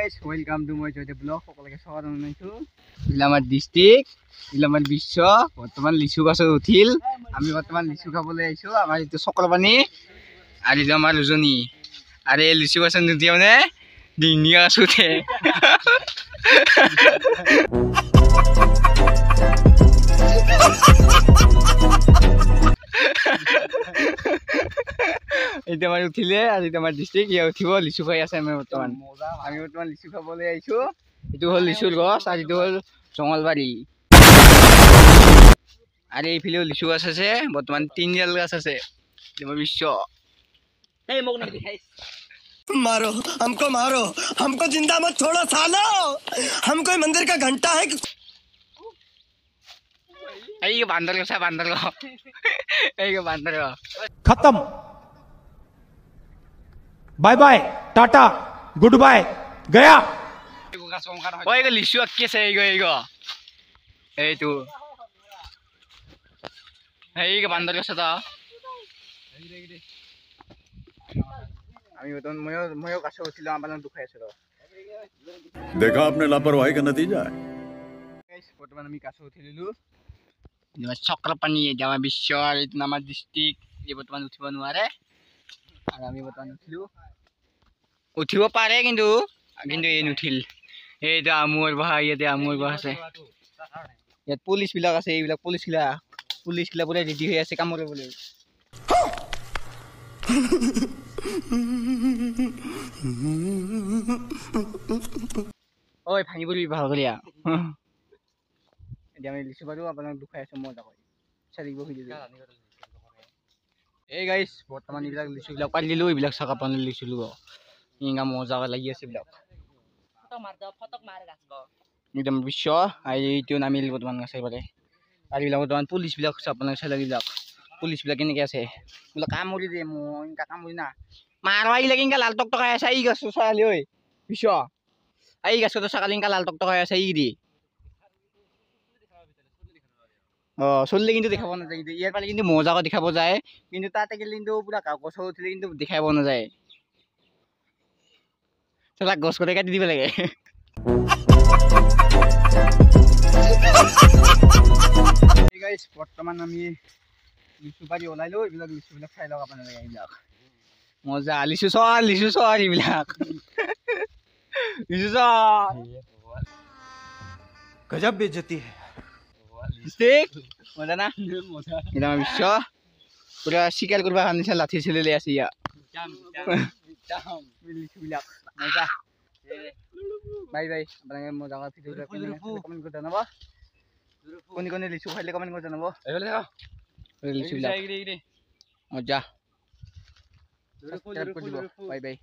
guys, welcome to my Joy Vlog. সকলকে স্বাগত জনাইছো। ইলামাৰ ডিস্ট্ৰিক্ট, ইলামাৰ বিশ্ব বৰ্তমান লিচু গছ উঠিল। আমি বৰ্তমান লিচু খাবলৈ আহিছো। আমাৰ ইটো চক্ৰপানী আৰু ইটো আমাৰ উজনি। আৰু এই লিচু গছ নুঠি মানে ডিঙিয়া গছ উঠে। এটা আমাৰ উঠিলে আৰু এটা আমাৰ ডিস্ট্ৰিক্ট ইয়া উঠিব লিচু খাই আছে। আমি বৰ্তমান লিচু খাবলৈ আহিছো। এইটো হ'ল লিচুৰ গছ আৰু এইটো হ'ল জঙলবাৰী। আৰু এইফালেও লিচু গছ আছে। বৰ্তমান তিনিডাল গছ আছে। বিশ্ব मारो हमको जिंदा मत छोड़ो सालो। हम कोई मंदिर का घंटा है। এই বান্দর গছ বান্দর এই বান্দর खत्म bye bye tata good bye गया। ওই লিচু আঁকি আছে এইটো এই বান্দর গছ এটা আমি ময়ো গাছ উঠিলো আমার দুখাই আছো। देखा आपने लापरवाही का नतीजा है। বর্তমান আমি গাছ উঠিলো। চক্ৰপানী আমাৰ বিশ্ব আৰু এইটো আমাৰ ডিস্ট্ৰিক্ট। এই বৰ্তমান উঠিব নোৱাৰে আৰু আমি বৰ্তমান উঠিব পাৰে কিন্তু এই নুঠিল। এইটো আমৰ বাহ, ইয়াতে আমৰ বাহ আছে। ইয়াত পুলিচ বিলাক আছে। এইবিলাক পুলিচ গিলা পুৰা ৰেডি হৈ আছে কাম কৰিবলৈ। ঐ ভাঙি পৰিবি ভাল কৰিয়া। এতিয়া আমি লিচু পাৰো আপোনাক দুখাই আছো মজা কৰি চালিব খুজিলো। এই গাইছ বৰ্তমান এইবিলাক লিচু বিলাক পাৰি দিলো। এইবিলাক চাকা পানী লিচু লব ইংগা মজা লাগি আছে। এইবিলাক একদম বিশ্ব এইটো নামিল বৰ্তমান আছে পাৰে। আৰু এইবিলাক বৰ্তমান পুলিচ বিলাক আপোনাক চাই বিলাক পুলিচ বিলাক কেনেকে আছে। বোলে কামুৰি দিয়ে মই কামুৰি না মাৰো আহিলে কিনকা লাল টক টকাই আছে। ই গাছ চালি ঐ বিশ্ব এই গাছটো চাকালি কিনকা লাল টক টকাই আছে। ই দি চললে কিন্তু দেখাব নাযায়। কিন্তু ইয়াৰ পালে কিন্তু মজাকৈ দেখাব যায়। কিন্তু তাতে গেলে কিন্তু পুৰা গছ উঠিলে কিন্তু দেখাব নাযায়। তাক গছ কটাই কাটি দিব লাগে। বৰ্তমান আমি লিচু পাৰি ওলাইলো। এইবিলাক লিচু বিলাক খাই লওক আপোনালোকে। এইবিলাক মজা লিচু চৰ এইবিলাক লিচু চৰ गजब बेइज्जती है। মজা না এটা বিশ্ব পুৰা চিকাৰ কৰিব কাৰণে লাঠি চেলি লৈ আছে। ইয়াত লিচু বিলাক মজা। বাই বাই আপোনালোকে মজা কমেণ্ট কৰি জনাব। কোনে লিচু খাইলে কমেণ্ট কৰি জনাব। লিচু বিলাক মজা। Bye bye.